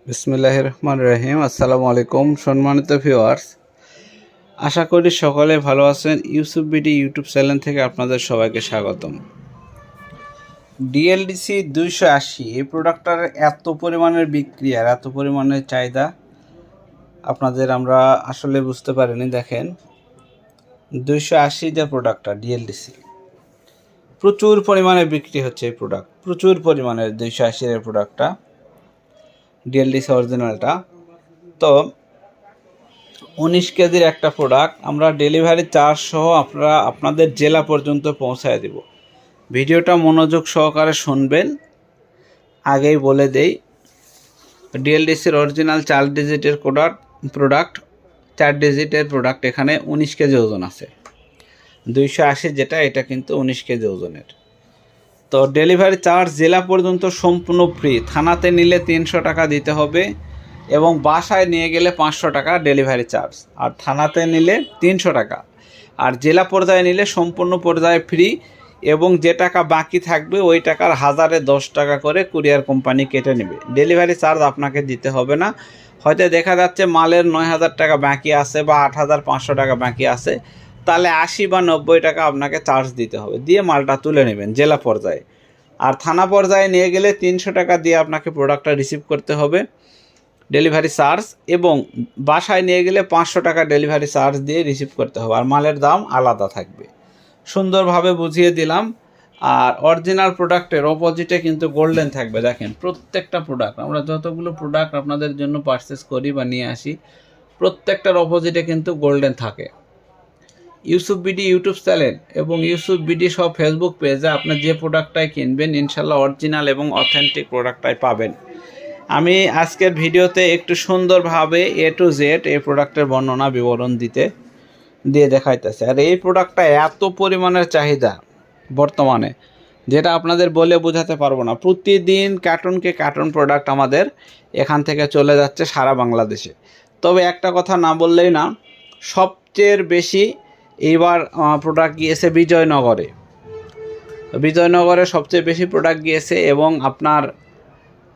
বিসমিল্লাহির রহমানির রহিম। আসসালামু আলাইকুম সম্মানিত ভিউয়ার্স, আশা করি সকলে ভালো আছেন। ইউসুফ বিডি ইউটিউব চ্যানেল থেকে আপনাদের সবাইকে স্বাগতম। ডিএলডিসি 280 এই প্রোডাক্টটার এত পরিমাণের বিক্রি আর এত পরিমাণের চাহিদা আপনাদের আমরা আসলে বুঝতে পারিনি। দেখেন 280 যে প্রোডাক্টটা ডিএলডিসি প্রচুর পরিমাণে বিক্রি হচ্ছে। এই প্রোডাক্ট প্রচুর পরিমাণের 280 এর প্রোডাক্টটা ডিএলডিসি অরিজিনালটা। তো 19 কেজির একটা প্রোডাক্ট আমরা ডেলিভারি চার্জ সহ আপনাদের জেলা পর্যন্ত পৌঁছায় দেব। ভিডিওটা মনোযোগ সহকারে শুনবেন। আগেই বলে দেই, ডিএলডিসির অরিজিনাল 4 ডিজিটের প্রোডাক্ট 4 ডিজিটের প্রোডাক্ট। এখানে 19 কেজি ওজন আছে। 280 যেটা, এটা কিন্তু 19 কেজি ওজনের। তো ডেলিভারি চার্জ জেলা পর্যন্ত সম্পূর্ণ ফ্রি। থানাতে নিলে 300 টাকা দিতে হবে এবং বাসায় নিয়ে গেলে 500 টাকা ডেলিভারি চার্জ। আর থানাতে নিলে 300 টাকা, আর জেলা পর্যায়ে নিলে সম্পূর্ণ পর্যায়ে ফ্রি। এবং যে টাকা বাকি থাকবে ওই টাকার 1010 টাকা করে কুরিয়ার কোম্পানি কেটে নেবে। ডেলিভারি চার্জ আপনাকে দিতে হবে না। হয়তো দেখা যাচ্ছে মালের 9000 টাকা বাকি আছে বা 8500 টাকা বাকি আছে, তাহলে 80 বা 90 টাকা আপনাকে চার্জ দিতে হবে, দিয়ে মালটা তুলে নেবেন জেলা পর্যায়ে। আর থানা পর্যায়ে নিয়ে গেলে 300 টাকা দিয়ে আপনাকে প্রোডাক্টটা রিসিভ করতে হবে ডেলিভারি চার্জ, এবং বাসায় নিয়ে গেলে 500 টাকা ডেলিভারি চার্জ দিয়ে রিসিভ করতে হবে। আর মালের দাম আলাদা থাকবে। সুন্দরভাবে বুঝিয়ে দিলাম। আর অরিজিনাল প্রোডাক্টের অপোজিটে কিন্তু গোল্ডেন থাকবে। দেখেন প্রত্যেকটা প্রোডাক্ট, আমরা যতগুলো প্রোডাক্ট আপনাদের জন্য পারচেস করি বা নিয়ে আসি, প্রত্যেকটার অপোজিটে কিন্তু গোল্ডেন থাকে। ইউসুফ বিডি ইউটিউব চ্যানেল এবং ইউসুফ বিডি সব ফেসবুক পেজে আপনি যে প্রোডাক্টটাই কিনবেন ইনশাল্লাহ অরিজিনাল এবং অথেন্টিক প্রোডাক্টটাই পাবেন। আমি আজকের ভিডিওতে একটু সুন্দরভাবে A to Z এই প্রোডাক্টের বর্ণনা বিবরণ দিয়ে দেখাইতেছে। আর এই প্রোডাক্টটা এত পরিমাণের চাহিদা বর্তমানে, যেটা আপনাদের বলে বোঝাতে পারবো না। প্রতিদিন কার্টুন প্রোডাক্ট আমাদের এখান থেকে চলে যাচ্ছে সারা বাংলাদেশে। তবে একটা কথা না বললেই না, সবচেয়ে বেশি এইবার প্রোডাক্ট গিয়েছে বিজয়নগরে সবচেয়ে বেশি প্রোডাক্ট গিয়েছে। এবং আপনার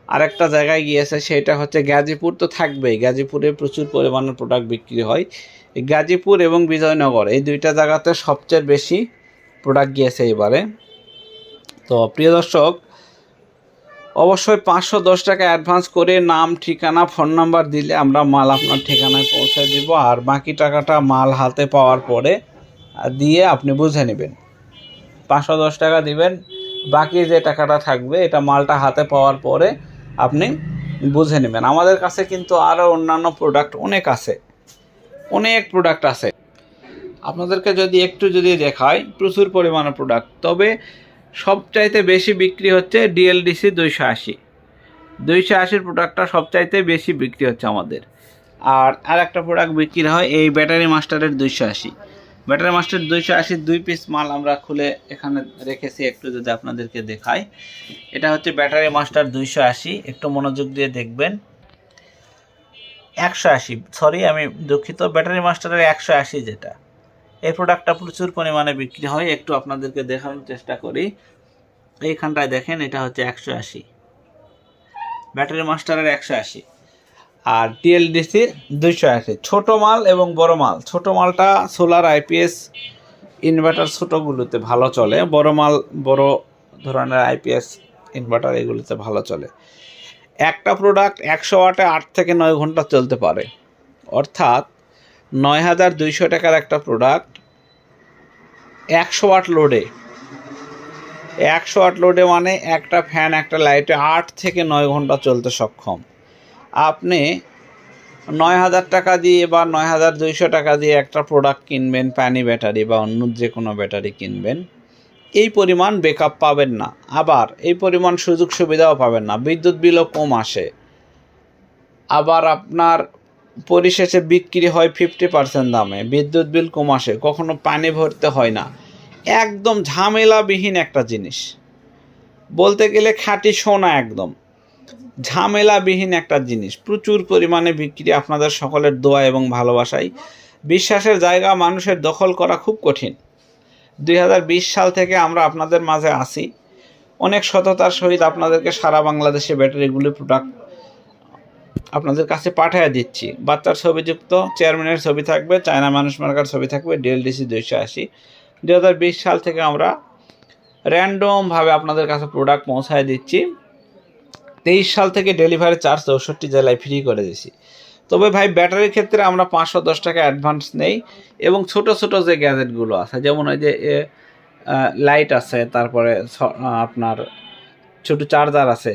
আরেকটা জায়গায় গিয়েছে, সেটা হচ্ছে গাজীপুর। তো থাকবেই, গাজীপুরে প্রচুর পরিমাণের প্রোডাক্ট বিক্রি হয়। গাজীপুর এবং বিজয়নগর এই দুইটা জায়গাতে সবচেয়ে বেশি প্রোডাক্ট গিয়েছে এবারে। তো প্রিয় দর্শক, অবশ্যই 510 টাকা অ্যাডভান্স করে নাম, ঠিকানা, ফোন নাম্বার দিলে আমরা মাল আপনার ঠিকানায় পৌঁছে দিব। আর বাকি টাকাটা মাল হাতে পাওয়ার পরে দিয়ে আপনি বুঝে নেবেন। 510 টাকা দিবেন, বাকি যে টাকাটা থাকবে এটা মালটা হাতে পাওয়ার পরে আপনি বুঝে নেবেন। আমাদের কাছে কিন্তু আরও অন্যান্য প্রোডাক্ট অনেক প্রোডাক্ট আছে। আপনাদেরকে যদি দেখাই, প্রচুর পরিমাণে প্রোডাক্ট। তবে সবচাইতে বেশি বিক্রি হচ্ছে ডিএলডিসি 280 প্রোডাক্টটা সবচাইতে বেশি বিক্রি হচ্ছে আমাদের। আর একটা প্রোডাক্ট বিক্রি হয় এই ব্যাটারি মাস্টারের 280। ব্যাটারি মাস্টার 280 2 পিস মাল আমরা খুলে এখানে রেখেছি। একটু যদি আপনাদেরকে দেখাই, এটা হচ্ছে ব্যাটারি মাস্টার 280। একটু মনোযোগ দিয়ে দেখবেন। 180, সরি আমি দুঃখিত, ব্যাটারি মাস্টারের 180 যেটা, এই প্রোডাক্টটা প্রচুর পরিমাণে বিক্রি হয়। একটু আপনাদেরকে দেখানোর চেষ্টা করি। এইখানটায় দেখেন, এটা হচ্ছে 180, ব্যাটারি মাস্টারের 180। আর টিএলডিসির 280। ছোটো মাল এবং বড় মাল। ছোটো মালটা সোলার আইপিএস ইনভার্টার ছোটোগুলোতে ভালো চলে। বড় ধরনের আইপিএস ইনভার্টার এগুলোতে ভালো চলে। একটা প্রোডাক্ট 100 ওয়াটে 8 থেকে 9 ঘন্টা চলতে পারে। অর্থাৎ 9200 টাকার একটা প্রোডাক্ট 100 ওয়াট লোডে মানে একটা ফ্যান, একটা লাইটে 8 থেকে 9 ঘন্টা চলতে সক্ষম। আপনি 9000 টাকা দিয়ে বা 9200 টাকা দিয়ে একটা প্রোডাক্ট কিনবেন, পানি ব্যাটারি বা অন্য যে কোনো ব্যাটারি কিনবেন, এই পরিমাণ ব্যাকআপ পাবেন না। আবার এই পরিমাণ সুযোগ সুবিধাও পাবেন না। বিদ্যুৎ বিলও কম আসে। আবার আপনার পরিশেষে বিক্রি হয় 50% দামে, বিদ্যুৎ বিল কম আসে, কখনো পানি ভরতে হয় না। একদম ঝামেলাবিহীন একটা জিনিস, বলতে গেলে খাঁটি সোনা, একদম ঝামেলাবিহীন একটা জিনিস। প্রচুর পরিমাণে বিক্রি আপনাদের সকলের দোয়া এবং ভালোবাসায়। বিশ্বাসের জায়গা মানুষের দখল করা খুব কঠিন। 2020 সাল থেকে আমরা আপনাদের মাঝে আসি, অনেক সততার সহিত আপনাদেরকে সারা বাংলাদেশে ব্যাটারিগুলি প্রোডাক্ট আপনাদের কাছে পাঠিয়ে দিচ্ছি। বাচ্চার ছবিযুক্ত চেয়ারম্যানের ছবি থাকবে, চায়না মানুষ মার্কার ছবি থাকবে, ডিএলডিসি 280। 2020 সাল থেকে আমরা র্যান্ডমভাবে আপনাদের কাছে প্রোডাক্ট পৌঁছায় দিচ্ছি। 23 সাল থেকে ডেলিভারি চার্জ 64 জেলায় ফ্রি করে দিছি। তবে ভাই ব্যাটারির ক্ষেত্রে আমরা 510 টাকা অ্যাডভান্স নেই, এবং ছোট ছোট যে গ্যাজেটগুলো আছে, যেমন ওই যে লাইট আছে, তারপরে আপনার ছোট চার্জার আছে,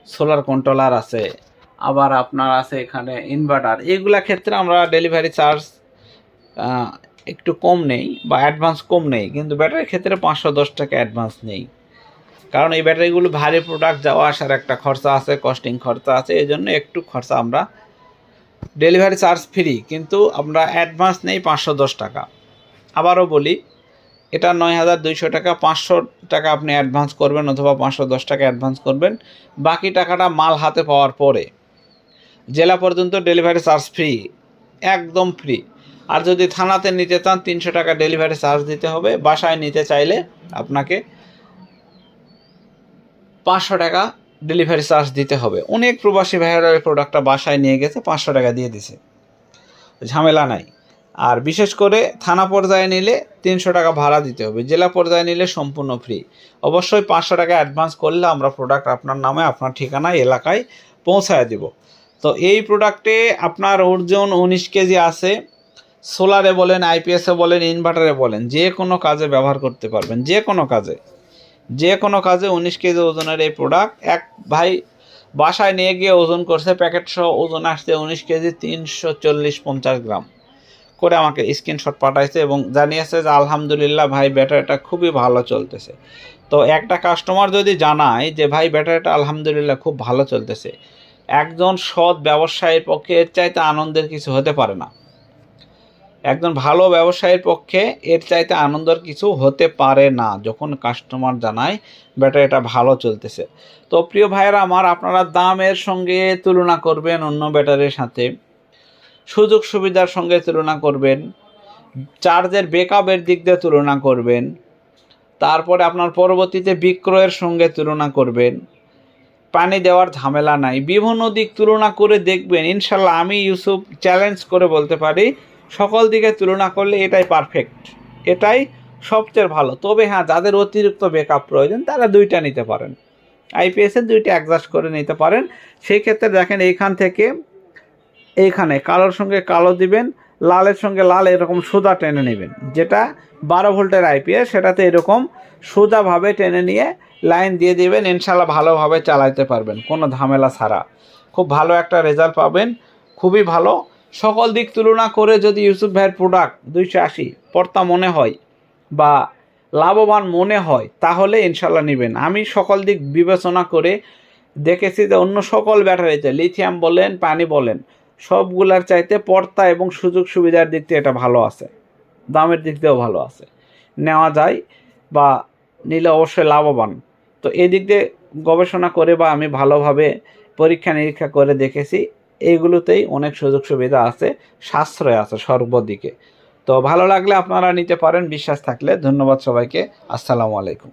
সোলার কন্ট্রোলার আছে, আবার আপনার আছে এখানে ইনভার্টার, এইগুলা ক্ষেত্রে আমরা ডেলিভারি চার্জ একটু কম নেই বা অ্যাডভান্স কম নেই, কিন্তু ব্যাটারির ক্ষেত্রে 510 টাকা অ্যাডভান্স নেই। কারণ এই ব্যাটারিগুলো ভারী প্রোডাক্ট, যাওয়া আসার একটা খরচা আছে, কস্টিং খরচা আছে, এই জন্য একটু খরচা আমরা ডেলিভারি চার্জ ফ্রি, কিন্তু আমরা অ্যাডভান্স নেই 510 টাকা। আবারও বলি, এটা 9200 টাকা, 500 টাকা আপনি অ্যাডভান্স করবেন অথবা 510 টাকা অ্যাডভান্স করবেন, বাকি টাকাটা মাল হাতে পাওয়ার পরে জেলা পর্যন্ত ডেলিভারি চার্জ ফ্রি, একদম ফ্রি। আর যদি থানাতে নিতে চান 300 টাকা ডেলিভারি চার্জ দিতে হবে। বাসায় নিতে চাইলে আপনাকে 500 টাকা ডেলিভারি চার্জ দিতে হবে। অনেক প্রবাসী ভাইয়েরা এই প্রোডাক্টটা বাসায় নিয়ে গেছে, 500 টাকা দিয়ে দিছে, ঝামেলা নাই। আর বিশেষ করে থানা পর্যায়ে নিলে 300 টাকা ভাড়া দিতে হবে, জেলা পর্যায়ে নিলে সম্পূর্ণ ফ্রি। অবশ্যই 500 টাকা অ্যাডভান্স করলে আমরা প্রোডাক্ট আপনার নামে, আপনার ঠিকানায়, এলাকায় পৌঁছায় দেব। তো এই প্রোডাক্টে আপনার ওজন 19 কেজি আছে। সোলারে বলেন, আইপিএসে বলেন, ইনভার্টারে বলেন, যে কোনো কাজে ব্যবহার করতে পারবেন, যে কোনো কাজে 19 কেজি ওজনের এই প্রোডাক্ট। এক ভাই বাসায় নিয়ে গিয়ে ওজন করছে, প্যাকেট সহ ওজন আসছে 19 কেজি 340-50 গ্রাম করে আমাকে স্ক্রিনশট পাঠাইছে এবং জানিয়েছে যে আলহামদুলিল্লাহ ভাই ব্যাটারিটা খুবই ভালো চলতেছে। তো একটা কাস্টমার যদি জানায় যে ভাই ব্যাটারিটা আলহামদুলিল্লাহ খুব ভালো চলতেছে, একজন সৎ ব্যবসায়ীর পক্ষে এর চাইতে আনন্দের কিছু হতে পারে না। একজন ভালো ব্যবসায়ীর পক্ষে এর চাইতে আনন্দের কিছু হতে পারে না, যখন কাস্টমার জানায় ব্যাটারিটা ভালো চলতেছে। তো প্রিয় ভাইয়েরা আমার, আপনারা দামের সঙ্গে তুলনা করবেন অন্য ব্যাটারির সাথে, সুযোগ সুবিধার সঙ্গে তুলনা করবেন, চার্জের ব্যাকআপের দিক দিয়ে তুলনা করবেন, তারপরে আপনার পরবর্তীতে বিক্রয়ের সঙ্গে তুলনা করবেন, পানি দেওয়ার ঝামেলা নাই, বিভিন্ন দিক তুলনা করে দেখবেন। ইনশাল্লাহ আমি ইউসুফ চ্যালেঞ্জ করে বলতে পারি, সকল দিকে তুলনা করলে এটাই পারফেক্ট, এটাই সবচেয়ে ভালো। তবে হ্যাঁ, যাদের অতিরিক্ত ব্যাকআপ প্রয়োজন তারা দুইটা নিতে পারেন, আইপিএসের দুইটা অ্যাডজাস্ট করে নিতে পারেন। সেই ক্ষেত্রে দেখেন, এইখান থেকে এইখানে কালোর সঙ্গে কালো দিবেন, লালের সঙ্গে লাল, এরকম সোজা টেনে নেবেন। যেটা 12 ভোল্টের আইপিএস, সেটাতে এরকম সোজাভাবে টেনে নিয়ে লাইন দিয়ে দিবেন, ইনশাল্লাহ ভালোভাবে চালাতে পারবেন কোনো ঝামেলা ছাড়া। খুব ভালো একটা রেজাল্ট পাবেন, খুবই ভালো। সকল দিক তুলনা করে যদি ইউসুফ ভাইয়ের প্রোডাক্ট 280 পড়তা মনে হয় বা লাভবান মনে হয়, তাহলে ইনশাল্লাহ নেবেন। আমি সকল দিক বিবেচনা করে দেখেছি যে অন্য সকল ব্যাটারিতে, লিথিয়াম বলেন, পানি বলেন, সবগুলার চাইতে পড়তা এবং সুযোগ সুবিধার দিক থেকে এটা ভালো আছে, দামের দিক দিয়েও ভালো আছে, নেওয়া যায় বা নিলে অবশ্যই লাভবান। তো এই দিক দিয়ে গবেষণা করে বা আমি ভালোভাবে পরীক্ষা নিরীক্ষা করে দেখেছি, এইগুলোতেই অনেক সুযোগ সুবিধা আছে, সাশ্রয় আছে সর্বদিকে। তো ভালো লাগলে আপনারা নিতে পারেন, বিশ্বাস থাকলে। ধন্যবাদ সবাইকে, আসসালামু আলাইকুম।